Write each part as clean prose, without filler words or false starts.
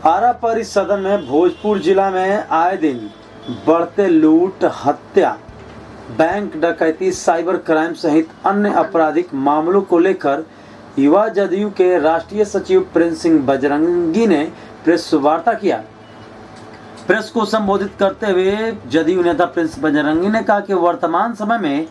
आरापरी सदन में भोजपुर जिला में आए दिन बढ़ते लूट, हत्या, बैंक डकैती, साइबर क्राइम सहित अन्य आपराधिक मामलों को लेकर युवा जदयू के राष्ट्रीय सचिव प्रिंस सिंह बजरंगी ने प्रेस वार्ता किया। प्रेस को संबोधित करते हुए जदयू नेता प्रिंस बजरंगी ने कहा कि वर्तमान समय में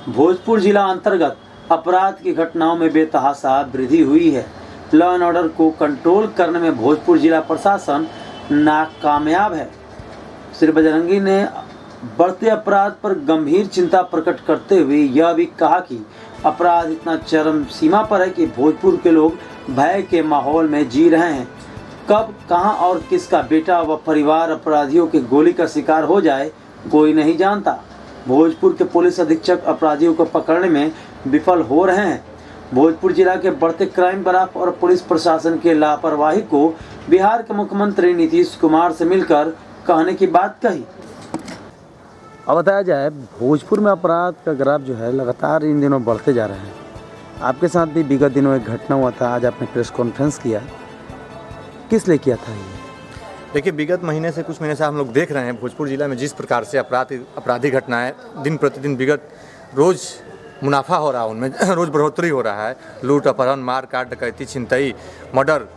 भोजपुर जिला अंतर्गत अपराध की घटनाओं में बेतहाशा वृद्धि हुई है। लॉ एंड ऑर्डर को कंट्रोल करने में भोजपुर जिला प्रशासन नाकामयाब है। श्री बजरंगी ने बढ़ते अपराध पर गंभीर चिंता प्रकट करते हुए यह भी कहा कि अपराध इतना चरम सीमा पर है कि भोजपुर के लोग भय के माहौल में जी रहे हैं। कब, कहां और किसका बेटा व परिवार अपराधियों के गोली का शिकार हो जाए कोई नहीं जानता। भोजपुर के पुलिस अधीक्षक अपराधियों को पकड़ने में विफल हो रहे हैं। भोजपुर जिला के बढ़ते क्राइम ग्राफ और पुलिस प्रशासन के लापरवाही को बिहार के मुख्यमंत्री नीतीश कुमार से मिलकर कहने की बात कही। अब बताया जाए, भोजपुर में अपराध का ग्राफ जो है लगातार इन दिनों बढ़ते जा रहे हैं। आपके साथ भी विगत दिनों एक घटना हुआ था, आज आपने प्रेस कॉन्फ्रेंस किया, किस लिए किया था ये? देखिए, विगत महीने से कुछ महीने से हम लोग देख रहे हैं भोजपुर जिला में जिस प्रकार से आपराधिक घटनाएं दिन प्रतिदिन विगत रोज़ मुनाफा हो रहा है, उनमें रोज़ बढ़ोतरी हो रहा है। लूट, अपहरण, मार काट, डकैती, छिनतई, मर्डर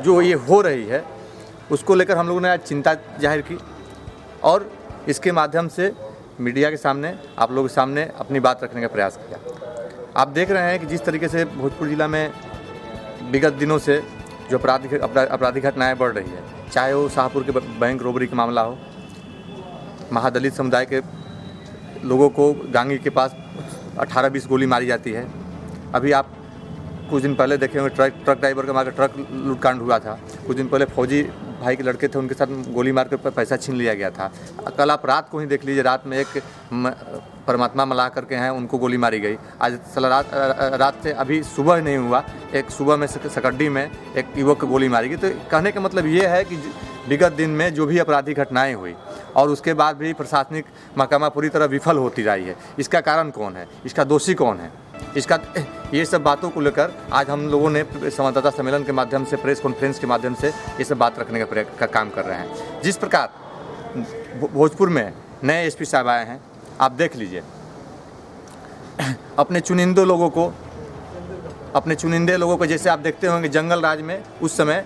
जो ये हो रही है, उसको लेकर हम लोगों ने आज चिंता जाहिर की और इसके माध्यम से मीडिया के सामने, आप लोगों के सामने अपनी बात रखने का प्रयास किया। आप देख रहे हैं कि जिस तरीके से भोजपुर जिला में विगत दिनों से जो आपराधिक घटनाएँ बढ़ रही है, चाहे वो शाहपुर के बैंक रोबरी का मामला हो, महादलित समुदाय के लोगों को गांगी के पास 18-20 गोली मारी जाती है। अभी आप कुछ दिन पहले देखे होंगे ट्रक ड्राइवर का मार ट्रक लूटकांड हुआ था। कुछ दिन पहले फौजी भाई के लड़के थे, उनके साथ गोली मार कर पैसा छीन लिया गया था। कल आप रात को ही देख लीजिए, रात में एक परमात्मा मल्लाह करके हैं, उनको गोली मारी गई। आज रात से अभी सुबह नहीं हुआ, एक सुबह में सकड्डी में एक युवक को गोली मारी गई। तो कहने का मतलब ये है कि विगत दिन में जो भी आपराधिक घटनाएँ हुई और उसके बाद भी प्रशासनिक महकमा पूरी तरह विफल होती रही है। इसका कारण कौन है, इसका दोषी कौन है, इसका ये सब बातों को लेकर आज हम लोगों ने संवाददाता सम्मेलन के माध्यम से, प्रेस कॉन्फ्रेंस के माध्यम से ये सब बात रखने का काम कर रहे हैं। जिस प्रकार भोजपुर में नए एसपी साहब आए हैं, आप देख लीजिए, अपने चुनिंदे लोगों को जैसे आप देखते होंगे जंगल राज में उस समय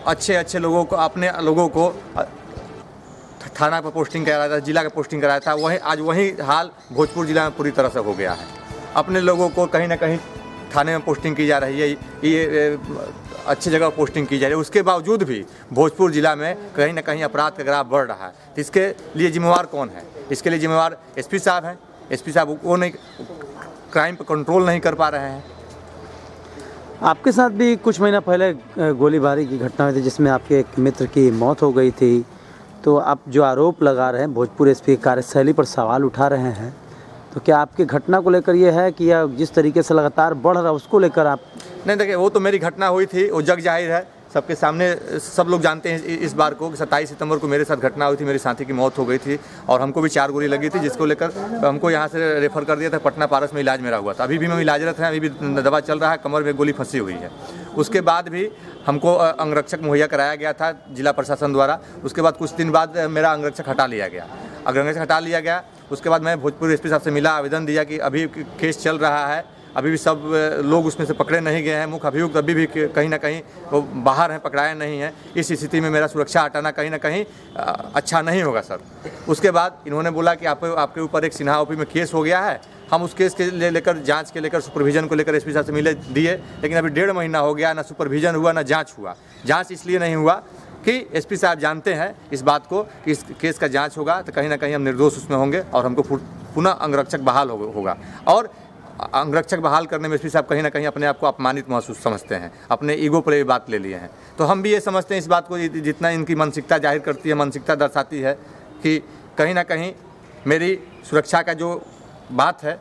अच्छे लोगों को, अपने लोगों को थाना पर पोस्टिंग कराया था, जिला का पोस्टिंग कराया था, वही आज वही हाल भोजपुर जिला में पूरी तरह से हो गया है। अपने लोगों को कहीं ना कहीं थाने में पोस्टिंग की जा रही है, ये अच्छी जगह पोस्टिंग की जा रही है, उसके बावजूद भी भोजपुर जिला में कहीं ना कहीं अपराध का ग्राफ बढ़ रहा है। तो इसके लिए जिम्मेवार कौन है? इसके लिए जिम्मेवार एसपी साहब हैं। एसपी साहब वो नहीं, क्राइम पर कंट्रोल नहीं कर पा रहे हैं। आपके साथ भी कुछ महीना पहले गोलीबारी की घटना हुई थी जिसमें आपके एक मित्र की मौत हो गई थी। तो आप जो आरोप लगा रहे हैं, भोजपुर एसपी की कार्यशैली पर सवाल उठा रहे हैं, तो क्या आपकी घटना को लेकर ये है कि या जिस तरीके से लगातार बढ़ रहा है उसको लेकर आप? नहीं, देखिए, वो तो मेरी घटना हुई थी, वो जग जाहिर है, सबके सामने सब लोग जानते हैं इस बार को। 27 सितंबर को मेरे साथ घटना हुई थी, मेरे साथी की मौत हो गई थी और हमको भी 4 गोली लगी थी, जिसको लेकर हमको यहाँ से रेफ़र कर दिया था। पटना पारस में इलाज मेरा हुआ था, अभी भी मैं इलाजरत है, अभी भी दवा चल रहा है, कमर में गोली फंसी हुई है। उसके बाद भी हमको अंगरक्षक मुहैया कराया गया था जिला प्रशासन द्वारा। उसके बाद कुछ दिन बाद मेरा अंगरक्षक हटा लिया गया। उसके बाद मैं भोजपुर एसपी साहब से मिला, आवेदन दिया कि अभी केस चल रहा है, अभी भी सब लोग उसमें से पकड़े नहीं गए हैं, मुख्य अभियुक्त अभी भी कहीं ना कहीं वो बाहर हैं, पकड़ाए नहीं हैं। इस स्थिति में मेरा सुरक्षा हटाना कहीं ना कहीं अच्छा नहीं होगा सर। उसके बाद इन्होंने बोला कि आपके ऊपर एक सिन्हा ओपी में केस हो गया है। हम उस केस के लेकर, जांच के लेकर, सुपरविजन को लेकर एसपी साहब से मिले दिए, लेकिन अभी 1.5 महीना हो गया, ना सुपरविजन हुआ ना जाँच हुआ। जाँच इसलिए नहीं हुआ कि एसपी साहब जानते हैं इस बात को कि इस केस का जांच होगा तो कहीं ना कहीं हम निर्दोष उसमें होंगे और हमको पुनः अंगरक्षक बहाल होगा। और अंगरक्षक बहाल करने में एसपी साहब कहीं ना कहीं अपने आप को अपमानित महसूस समझते हैं, अपने ईगो पर ये बात ले लिए हैं। तो हम भी ये समझते हैं इस बात को, जितना इनकी मानसिकता जाहिर करती है, मानसिकता दर्शाती है कि कहीं ना कहीं मेरी सुरक्षा का जो बात है,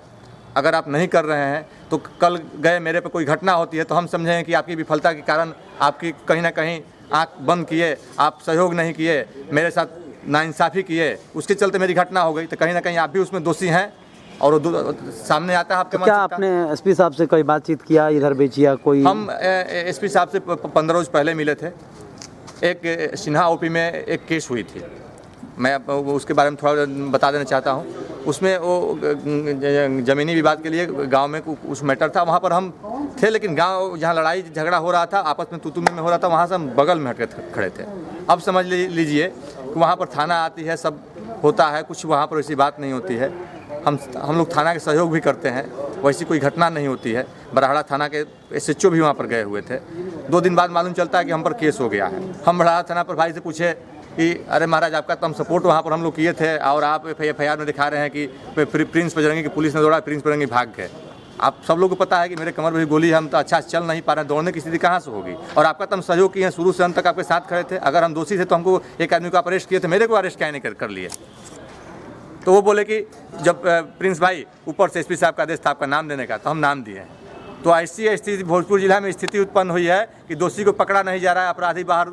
अगर आप नहीं कर रहे हैं तो कल गए मेरे पर कोई घटना होती है तो हम समझें कि आपकी विफलता के कारण, आपकी कहीं ना कहीं आँख बंद किए, आप सहयोग नहीं किए, मेरे साथ नाइंसाफ़ी किए, उसके चलते मेरी घटना हो गई, तो कहीं ना कहीं आप भी उसमें दोषी हैं और सामने आता है आपके। तो क्या आपने एसपी साहब से कोई बातचीत किया, इधर बेचिया कोई? हम एसपी साहब से 15 रोज पहले मिले थे एक सिन्हा ओपी में एक केस हुई थी, मैं उसके बारे में थोड़ा बता देना चाहता हूँ। उसमें वो ज़मीनी विवाद के लिए गांव में कुछ मैटर था, वहाँ पर हम थे, लेकिन गांव जहाँ लड़ाई झगड़ा हो रहा था, आपस में तू-तू में हो रहा था, वहाँ से हम बगल में हट के खड़े थे। अब समझ लीजिए कि वहाँ पर थाना आती है, सब होता है, कुछ वहाँ पर ऐसी बात नहीं होती है। हम लोग थाना के सहयोग भी करते हैं, वैसी कोई घटना नहीं होती है। बराड़ा थाना के SHO भी वहाँ पर गए हुए थे। 2 दिन बाद मालूम चलता है कि हम पर केस हो गया है। हम बराड़ा थाना पर भाई से पूछे कि अरे महाराज, आपका तो हम सपोर्ट वहाँ पर हम लोग किए थे और आप FIR में दिखा रहे हैं कि प्रिंस बजरंगी की पुलिस ने दौड़ा, प्रिंस बजरंगी भाग गए। आप सब लोगों को पता है कि मेरे कमर में भी गोली है, हम तो अच्छा से चल नहीं पा रहे हैं, दौड़ने की स्थिति कहाँ से होगी। और आपका तो हम सहयोग किए हैं, शुरू से अंत तक आपके साथ खड़े थे। अगर हम दोषी थे तो हमको एक आदमी को अरेस्ट किए थे, मेरे को अरेस्ट क्या नहीं कर लिए। तो वो बोले कि जब प्रिंस भाई ऊपर से SP साहब का आदेश था आपका नाम देने का, तो हम नाम दिए। तो ऐसी स्थिति भोजपुर जिला में स्थिति उत्पन्न हुई है कि दोषी को पकड़ा नहीं जा रहा है, अपराधी बाहर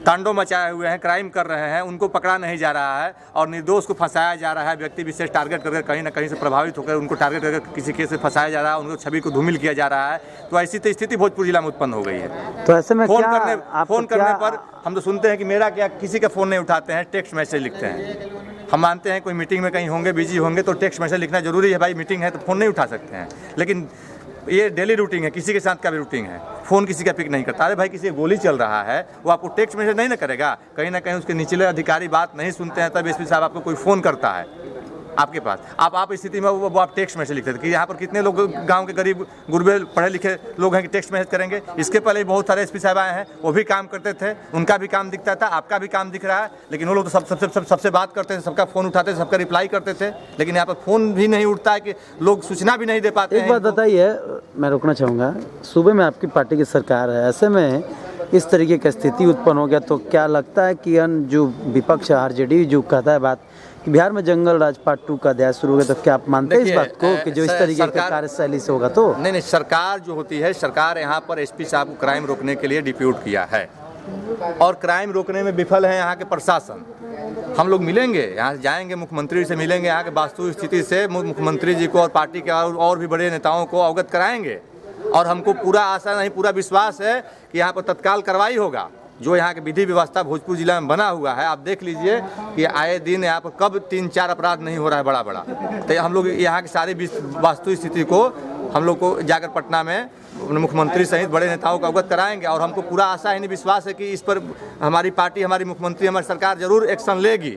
तांडव मचाए हुए हैं, क्राइम कर रहे हैं, उनको पकड़ा नहीं जा रहा है और निर्दोष को फंसाया जा रहा है। व्यक्ति विशेष टारगेट करके कहीं ना कहीं से प्रभावित होकर उनको टारगेट करके किसी केस से फंसाया जा रहा है, उनको छवि को धूमिल किया जा रहा है। तो ऐसी तो स्थिति भोजपुर जिला में उत्पन्न हो गई है। तो ऐसे में फोन क्या करने पर हम तो सुनते हैं कि मेरा क्या, किसी का फ़ोन नहीं उठाते हैं, टेक्स्ट मैसेज लिखते हैं। हम मानते हैं कोई मीटिंग में कहीं होंगे, बिजी होंगे, तो टेक्स्ट मैसेज लिखना जरूरी है। भाई मीटिंग है तो फ़ोन नहीं उठा सकते हैं, लेकिन ये डेली रूटीन है, किसी के साथ का भी रूटीन है। फ़ोन किसी का पिक नहीं करता। अरे भाई, किसी गोली चल रहा है, वो आपको टेक्स्ट मैसेज नहीं ना करेगा। कहीं ना कहीं उसके निचले अधिकारी बात नहीं सुनते हैं, तब SP साहब आपको कोई फ़ोन करता है आपके पास। आप स्थिति में वो आप टेक्स्ट मैसेज लिखते थे कि यहाँ पर कितने लोग गांव के गरीब गुरबे पढ़े लिखे लोग हैं कि टेक्स्ट मैसेज करेंगे। इसके पहले बहुत सारे SP साहब आए हैं, वो भी काम करते थे, उनका भी काम दिखता था, आपका भी काम दिख रहा है, लेकिन वो लोग तो सबसे बात करते थे, सबका फ़ोन उठाते थे, सबका रिप्लाई करते थे। लेकिन यहाँ पर फ़ोन भी नहीं उठता है कि लोग सूचना भी नहीं दे पाते। एक बात बताइए, मैं रोकना चाहूँगा, सूबे में आपकी पार्टी की सरकार है, ऐसे में इस तरीके की स्थिति उत्पन्न हो गया, तो क्या लगता है कि जो विपक्ष RJD जो कहता है बात कि बिहार में जंगल राज पार्ट 2 का अध्याय शुरू हो गया, तो क्या आप मानते हैं इस बात को कि जो इस तरीके की कार्यशैली से होगा? तो नहीं, सरकार जो होती है, सरकार यहाँ पर SP साहब को क्राइम रोकने के लिए डिप्यूट किया है और क्राइम रोकने में विफल है यहाँ के प्रशासन। हम लोग मिलेंगे, यहाँ जाएंगे, मुख्यमंत्री से मिलेंगे, यहाँ के वास्तु स्थिति से मुख्यमंत्री जी को और पार्टी के और भी बड़े नेताओं को अवगत कराएंगे। और हमको पूरा आशा नहीं, पूरा विश्वास है कि यहाँ पर तत्काल कार्रवाई होगा। जो यहाँ की विधि व्यवस्था भोजपुर जिला में बना हुआ है, आप देख लीजिए कि आए दिन यहाँ पर कब 3-4 अपराध नहीं हो रहा है बड़ा। तो हम लोग यहाँ की सारी वास्तु स्थिति को हम लोग को जाकर पटना में मुख्यमंत्री सहित बड़े नेताओं को अवगत कराएंगे। और हमको पूरा आशा है, विश्वास है कि इस पर हमारी पार्टी, हमारी मुख्यमंत्री, हमारी सरकार जरूर एक्शन लेगी।